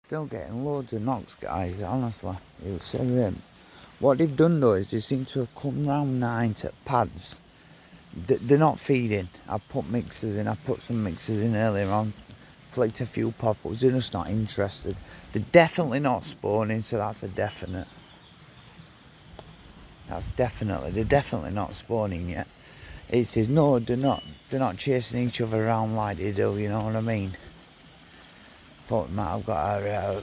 Still getting loads of knocks, guys, honestly. It's what they've done though is they seem to have come round 9 to pads. They're not feeding. I put mixers in. I put some mixers in earlier on. Flicked a few pop-ups. They're just not interested. They're definitely not spawning, so that's a definite. They're definitely not spawning yet. It says no, they're not chasing each other around like they do, you know what I mean? Thought Matt, I've got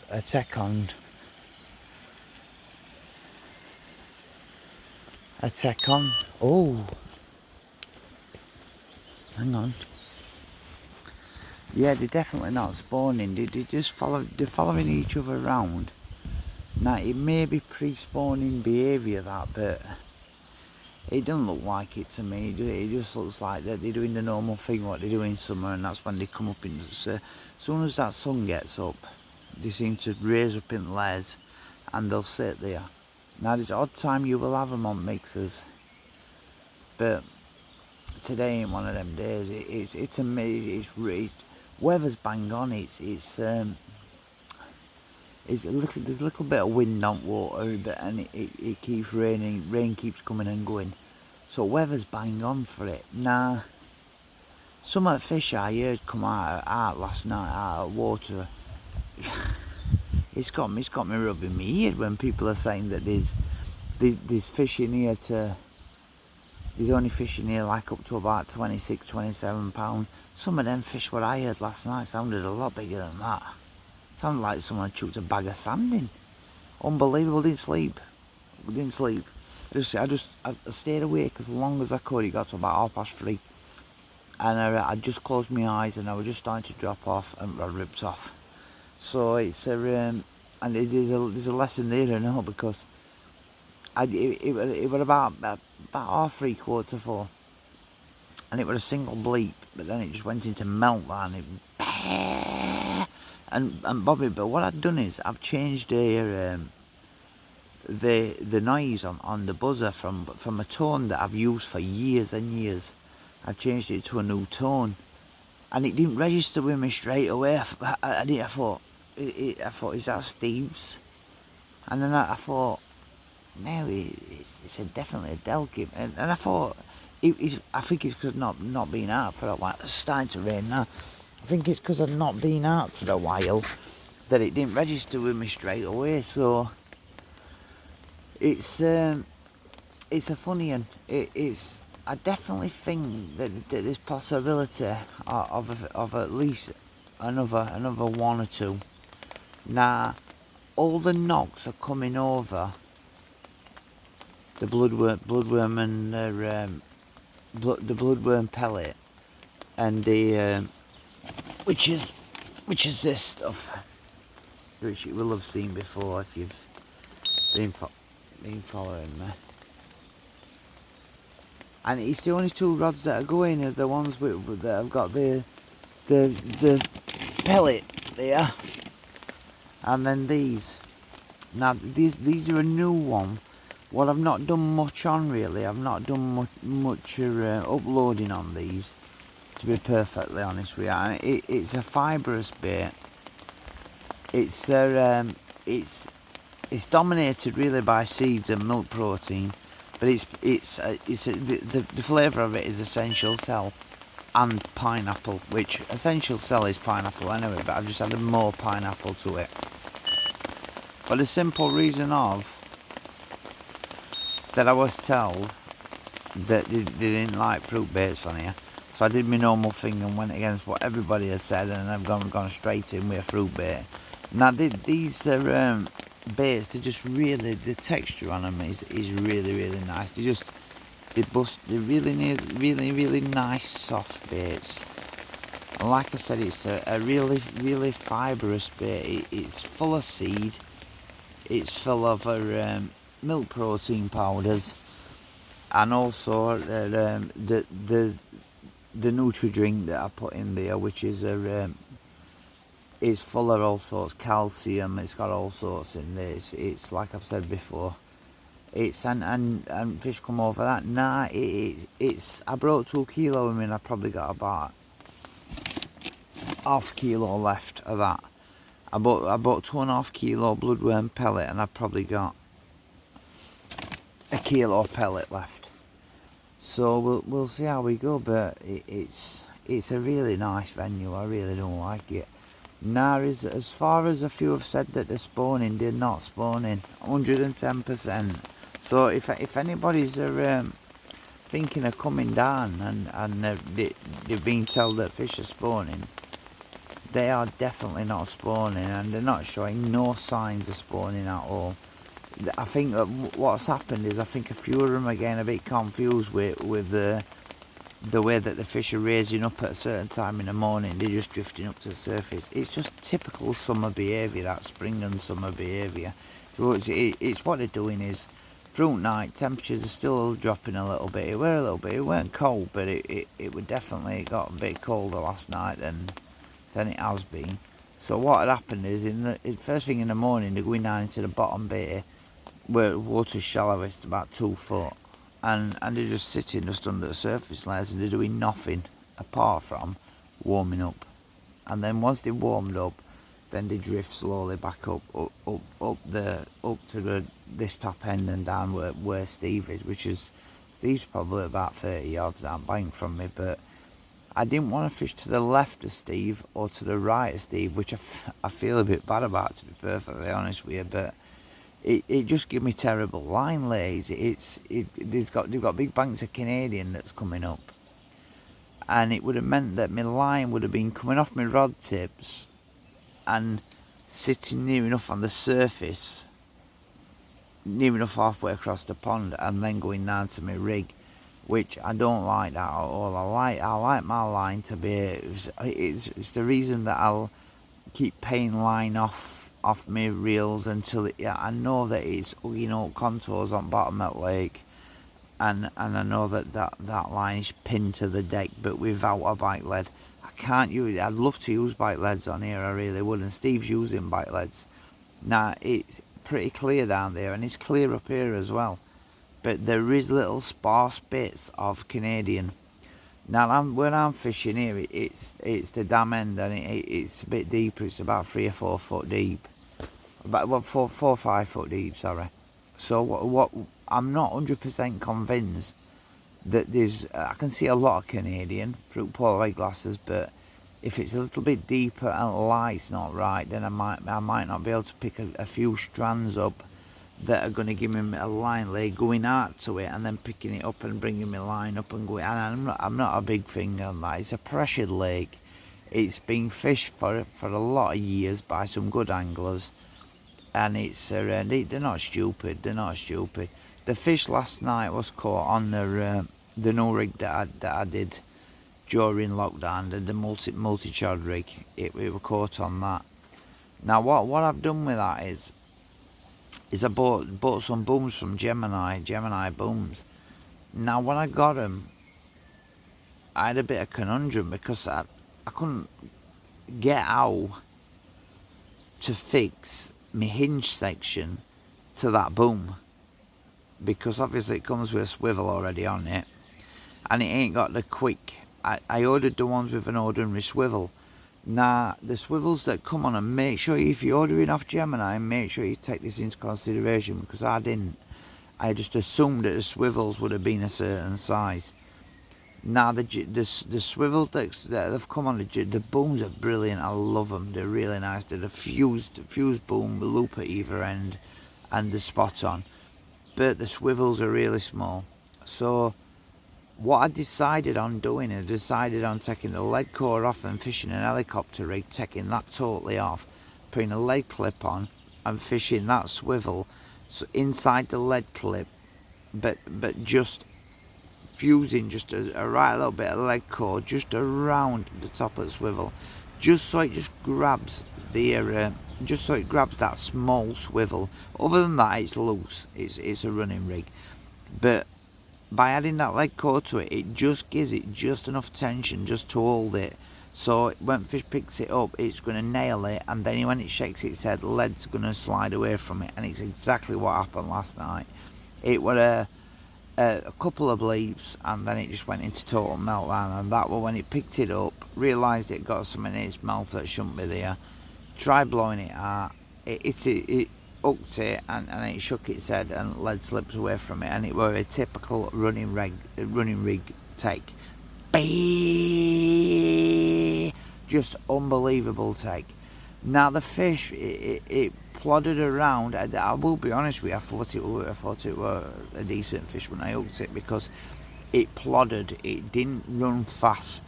a tech on. A tech on. Oh, hang on. Yeah, they're definitely not spawning. They're following each other around. Now it may be pre-spawning behaviour that, but it doesn't look like it to me. It just looks like that they're doing the normal thing what they do in summer, and that's when they come up in. As soon as that sun gets up, they seem to raise up in layers, and they'll sit there. Now there's odd time you will have them on mixers, but today ain't one of them days. It's amazing. Weather's bang on. There's a little bit of wind on water, and it keeps raining. Rain keeps coming and going. So weather's bang on for it. Now, some of the fish I heard come out last night out of water. It's got me rubbing my ear when people are saying that there's fish in here there's only fish in here like up to about 26, 27 pounds. Some of them fish what I heard last night sounded a lot bigger than that. Sounded like someone chucked a bag of sand in. Unbelievable. Didn't sleep. I stayed awake as long as I could. It got to about 3:30, and I just closed my eyes and I was just starting to drop off, and I ripped off. So it's and there's a lesson there, you know, because it was about 3:30, 4:45, and it was a single bleep, but then it just went into meltdown. And Bobby, but what I've done is I've changed the noise on the buzzer from a tone that I've used for years and years. I've changed it to a new tone, and it didn't register with me straight away. I thought, is that Steve's? And then I thought, no, it's definitely a Delkim. And I thought, I think it's because not been out for a while. It's starting to rain now. I think it's because I've not been out for a while that it didn't register with me straight away. So it's a funny one. I definitely think that there's possibility of at least another one or two. Now, all the knocks are coming over the bloodworm and the bloodworm pellet, and the which is this stuff, which you will have seen before if you've been following me. And it's the only two rods that are going are the ones that have got the pellet there, and then these. Now these are a new one. What I've not done much on really. I've not done much uploading on these, to be perfectly honest with you. And it's a fibrous bait. It's dominated really by seeds and milk protein, but the flavour of it is essential cell and pineapple, which essential cell is pineapple anyway, but I've just added more pineapple to it. For the simple reason of that I was told that they didn't like fruit baits on here, so I did my normal thing and went against what everybody had said, and I've gone straight in with a fruit bait. Now these are baits. They're just really, the texture on them is really nice. They're really nice soft baits. And like I said, it's a really fibrous bait. It's full of seed. It's full of milk protein powders, and also the Nutri-Drink that I put in there, which is full of all sorts, calcium. It's got all sorts in there. It's like I've said before. It's and fish come over that. Nah, it's I brought 2 kilo. I mean, I probably got about half a kilo left of that. I bought 2.5 kilo bloodworm pellet, and I've probably got a kilo pellet left. So we'll see how we go, but it's a really nice venue. I really don't like it. Now, as far as a few have said that they're spawning, they're not spawning. 110%. So if anybody's thinking of coming down and they've been told that fish are spawning, they are definitely not spawning, and they're not showing no signs of spawning at all. I think what's happened is I think a few of them are getting a bit confused with the way that the fish are raising up at a certain time in the morning. They're just drifting up to the surface. It's just typical summer behaviour, that spring and summer behaviour. So it's what they're doing is, through night, temperatures are still dropping a little bit. It weren't cold, but it would definitely got a bit colder last night than it has been. So what had happened is, first thing in the morning, they're going down into the bottom bay where the water's shallowest, about 2 foot, and they're just sitting just under the surface layers, and they're doing nothing apart from warming up. And then once they've warmed up, then they drift slowly back up to this top end and down where Steve is, Steve's probably about 30 yards down bank from me, but I didn't want to fish to the left of Steve or to the right of Steve, which I feel a bit bad about, to be perfectly honest with you, but it just gave me terrible line lays. They've got big banks of Canadian that's coming up, and it would have meant that my line would have been coming off my rod tips and sitting near enough on the surface, near enough halfway across the pond, and then going down to my rig, which I don't like that at all. I like my line to be. It's the reason that I'll keep paying line off my reels until I know that it's contours on bottom at lake, and I know that line is pinned to the deck, but without a bike lead. I can't use it. I'd love to use bike leads on here, I really would, and Steve's using bike leads. Now it's pretty clear down there, and it's clear up here as well, but there is little sparse bits of Canadian. Now when I'm fishing here, it's the dam end, and it's a bit deeper. It's about 3 or 4 foot deep, about 4 or 5 foot deep, sorry. So what I'm not 100% convinced that there's. I can see a lot of Canadian through polar eyeglasses, but if it's a little bit deeper and the light's not right, then I might not be able to pick a few strands up that are going to give me a line lay going out to it, and then picking it up and bringing my line up and going. And I'm not a big thing on that. It's a pressured lake. It's been fished for a lot of years by some good anglers, and they're not stupid. They're not stupid. The fish last night was caught on the new rig that I did during lockdown, the multi-chod rig. It were caught on that. Now what I've done with that is I bought some booms from Gemini booms. Now when I got them, I had a bit of conundrum because I couldn't get out to fix my hinge section to that boom, because obviously it comes with a swivel already on it, and it ain't got the quick. I ordered the ones with an ordinary swivel. Now the swivels that come on, and make sure if you're ordering off Gemini, make sure you take this into consideration, because I didn't. I just assumed that the swivels would have been a certain size. Now the swivels that have come on, the booms are brilliant. I love them. They're really nice. They're the fused boom, the loop at either end, and the spot on. But the swivels are really small. So what I decided on doing, I decided on taking the lead core off and fishing an helicopter rig, taking that totally off, putting a lead clip on and fishing that swivel so inside the lead clip, but just fusing just a right little bit of lead core just around the top of the swivel, just so it just grabs that small swivel. Other than that, it's loose. It's a running rig, but by adding that lead core to it, it just gives it just enough tension just to hold it. So when fish picks it up, it's going to nail it, and then when it shakes its head, lead's going to slide away from it. And it's exactly what happened last night. It was a couple of bleeps, and then it just went into total meltdown. And that was when it picked it up, realised it got something in its mouth that shouldn't be there, tried blowing it out. It hooked it and it shook its head and lead slips away from it, and it were a typical running rig take. Just unbelievable take. Now the fish, it plodded around. I will be honest with you, I thought it were a decent fish when I hooked it, because it plodded. It didn't run fast.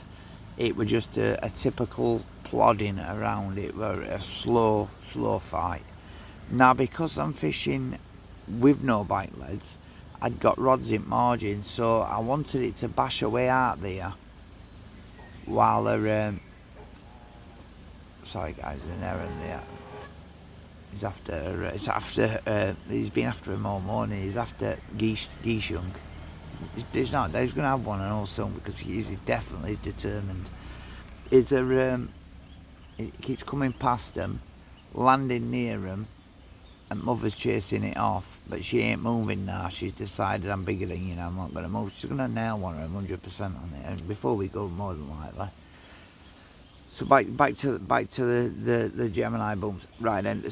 It was just a typical plodding around. It were a slow fight. Now, because I'm fishing with no bite leads, I'd got rods in margin, so I wanted it to bash away out there while they're sorry guys, an errand there. He's been after him all morning. He's after geese young. He's not. He's going to have one and all soon, because he's definitely determined. It keeps coming past them, landing near them, and mother's chasing it off, but she ain't moving now. She's decided, I'm bigger than you now, I'm not going to move. She's going to nail one of them 100% on it, and before we go, more than likely. So back to the Gemini booms, right? And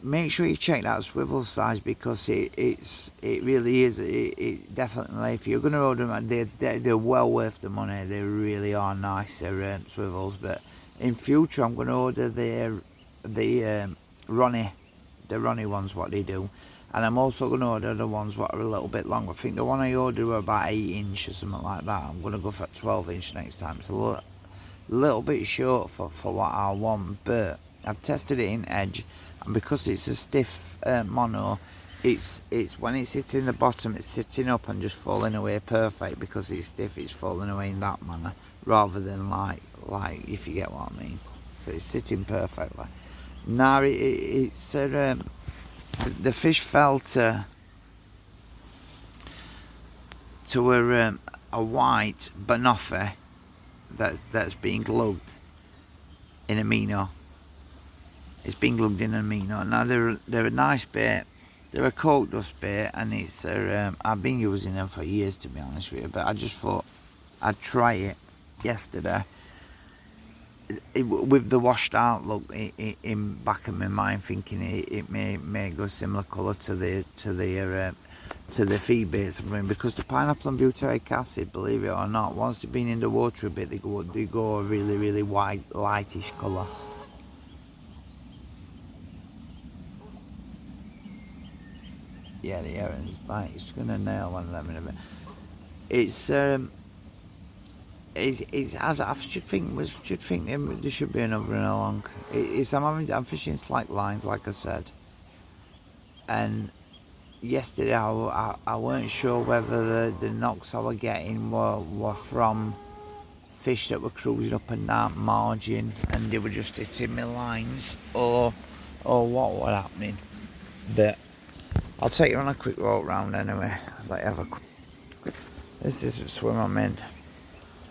make sure you check that swivel size, because it really is. It definitely, if you're going to order them, they're well worth the money. They really are nice. They're swivels. But in future, I'm going to order the Ronnie ones, what they do, and I'm also going to order the ones what are a little bit longer. I think the one I ordered were about 8 inch or something like that. I'm going to go for 12 inch next time. It's a little bit short for what I want, but I've tested it in edge, and because it's a stiff mono, it's when it sits in the bottom, it's sitting up and just falling away perfect. Because it's stiff, it's falling away in that manner, rather than like if you get what I mean. So it's sitting perfectly. Now the fish fell to a white banoffee that's being glugged in a Mino. It's been glugged in a Mino. Now they're a nice bait. They're a coke dust bait, and I've been using them for years, to be honest with you. But I just thought I'd try it yesterday. With the washed out look in back of my mind, thinking it may go similar colour to the feed baits I'm doing, because the pineapple and butyric acid, believe it or not, once they've been in the water a bit, they go a really white, lightish colour. Yeah, the herring's bite. It's gonna nail one of them in a bit. I should think there should be another one along. I'm fishing slack lines, like I said, and yesterday I weren't sure whether the knocks I were getting were from fish that were cruising up and down margin and they were just hitting my lines, or what were happening. But I'll take you on a quick walk round anyway. Let you have a quick. This is the swim I'm in.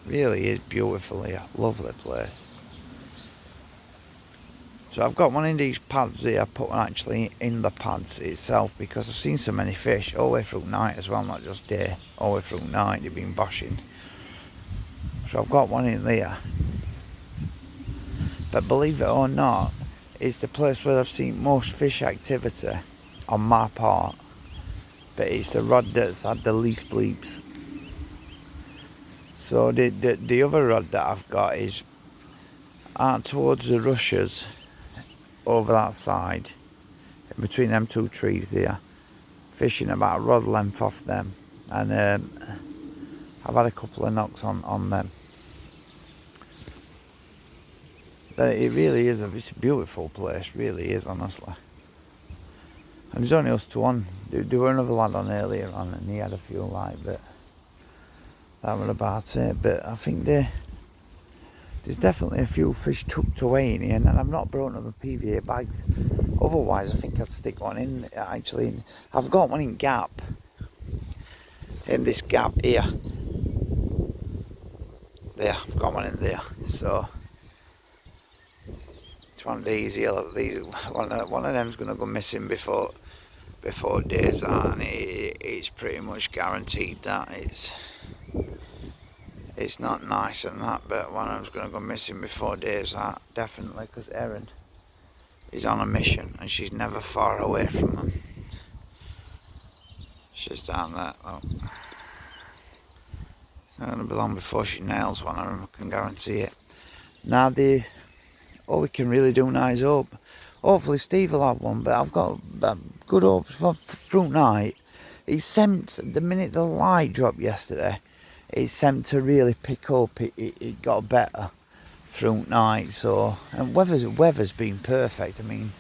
Really is beautiful here, lovely place. So I've got one of these pads here. I put one actually in the pads itself, because I've seen so many fish all the way through night as well, not just day, all the way through night they've been bashing. So I've got one in there. But believe it or not, it's the place where I've seen most fish activity on my part, but it's the rod that's had the least bleeps. So the other rod that I've got is out towards the rushes over that side, in between them two trees there, fishing about a rod length off them, and I've had a couple of knocks on them. But it really is it's a beautiful place, really is, honestly. And there's only us two on. There were another lad on earlier on, and he had a few light, but that was about it. But I think there's definitely a few fish tucked away in here, and I've not brought other PVA bags. Otherwise, I think I'd stick one in. Actually, I've got one in Gap. In this gap here. There, I've got one in there. So it's one of these here. One of them's going to go missing before days out, and it's pretty much guaranteed that it's not nice and that, but one of them's going to go missing before days out, definitely, because Erin, is on a mission, and she's never far away from them. She's down there, though. It's not going to be long before she nails one, I can guarantee it. Now, all we can really do now is hope. Hopefully Steve will have one, but I've got good hopes for fruit night. It seemed, the minute the light dropped yesterday, it seemed to really pick up. It got better fruit night. So, and weather's been perfect. I mean,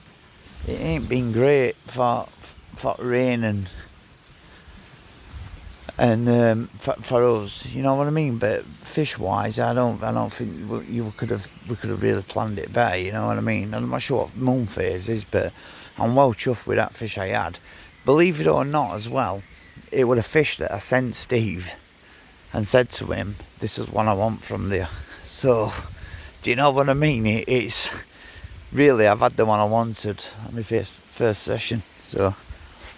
it ain't been great for rain and for us, you know what I mean. But fish wise, I don't think we could have really planned it better, you know what I mean. I'm not sure what moon phase is, but I'm well chuffed with that fish I had. Believe it or not, as well, it was a fish that I sent Steve and said to him, "This is what I want from there." So, do you know what I mean? It's really, I've had the one I wanted on my first session. So.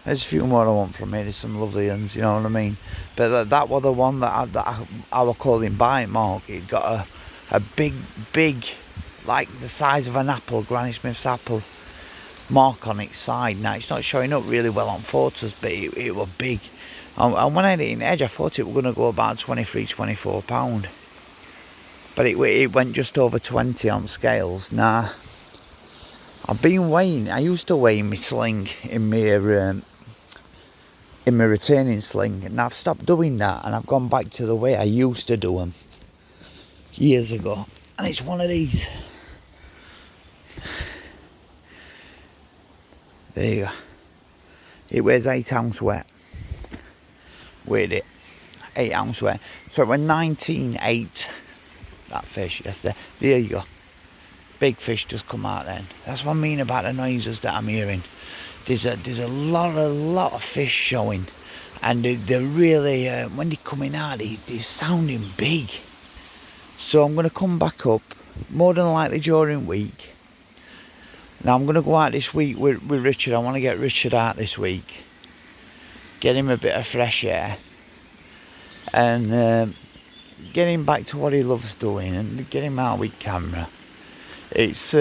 There's a few more I want from it. There's some lovely ones, you know what I mean. But that was the one that I was calling bite mark. It got a big, like the size of an apple, Granny Smith's apple, mark on its side. Now it's not showing up really well on photos, but it was big. And when I had it in edge, I thought it was going to go about 23, 24 pound. But it went just over 20 on scales. Now I've been weighing. I used to weigh my sling in my retaining sling, and I've stopped doing that, and I've gone back to the way I used to do them years ago. And it's one of these. There you go. It weighs 8 ounce wet. Weighed it 8 ounce wet. So it was 19.8, that fish yesterday. There you go. Big fish just come out then. That's what I mean about the noises that I'm hearing. There's a lot of fish showing, and they're really when they're coming out, they're sounding big. So I'm going to come back up more than likely during week. Now I'm going to go out this week with Richard. I want to get Richard out this week, get him a bit of fresh air, and get him back to what he loves doing, and get him out with camera. It's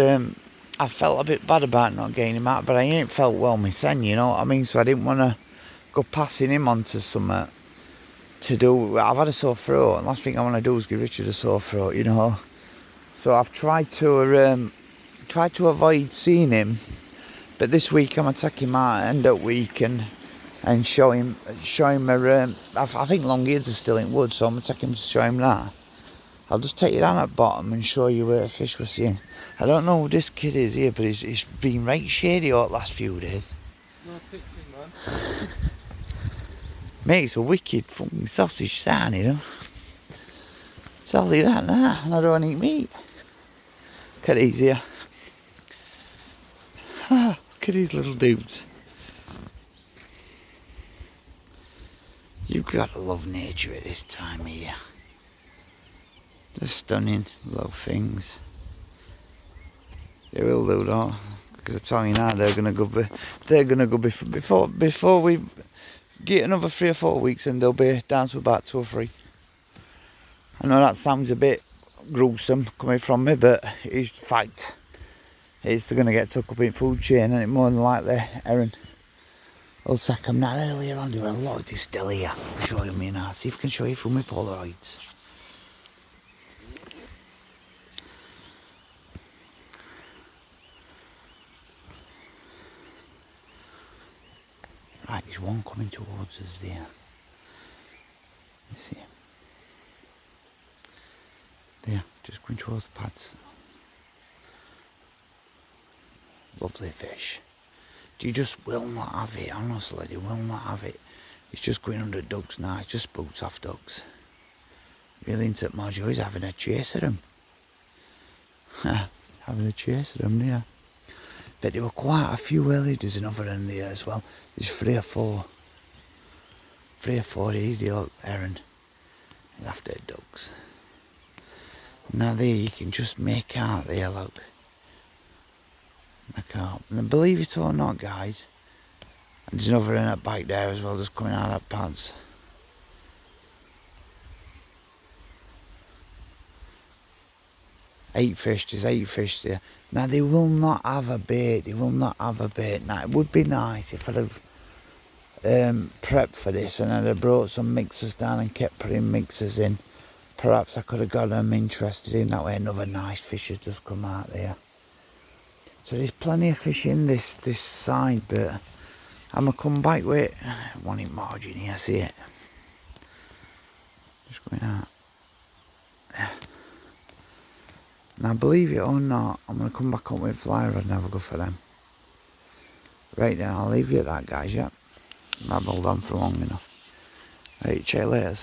I felt a bit bad about not getting him out, but I ain't felt well myself, you know what I mean? So I didn't want to go passing him on to something to do. I've had a sore throat, and last thing I want to do is give Richard a sore throat, you know. So I've tried to avoid seeing him, but this week I'm going to take him out end of week and show him I think long-ears are still in wood, so I'm going to take him to show him that. I'll just take you down at bottom and show you where the fish we're seeing. I don't know who this kid is here, but it's been right shady all the last few days. No pictures, man. Mate, it's a wicked fucking sausage sign, you know. It's only that now, and I don't eat meat. Look at these here. Look at these little dudes. You've got to love nature at this time of year. They're stunning little things. They will do, though, because I'm telling you now, they're gonna go before we get another 3 or 4 weeks, and they'll be down to about 2 or 3. I know that sounds a bit gruesome coming from me, but it's fact. It's gonna get took up in food chain, and it more than likely Erin will take them. Now earlier on, there were a lot of distill here. I'll show you me now. See if I can show you through my Polaroids. Right, there's one coming towards us there. You see him? There, just going towards the pads. Lovely fish. You just will not have it, honestly, you will not have it. It's just going under ducks now, it's just boots off ducks. Really into Mojo, he's having a chase at him. Having a chase at him there. But there were quite a few early. There's another in there as well. There's 3 or 4. 3 or 4 easy, look, Erin. He's after ducks. Now there you can just make out there, look. Make out. And believe it or not, guys, there's another in that bike there as well, just coming out of that pads. 8 fish, there's 8 fish there. Now they will not have a bait, they will not have a bait. Now it would be nice if I'd have prepped for this and I'd have brought some mixers down and kept putting mixers in. Perhaps I could have got them interested in that way. Another nice fish has just come out there. So there's plenty of fish in this side, but I'm going to come back with one in margin here, see it? Just going out. Yeah. Now believe it or not, I'm going to come back up with fly rod and have a go for them. Right then, I'll leave you at that, guys, yeah? I've held on for long enough. Right, check you later.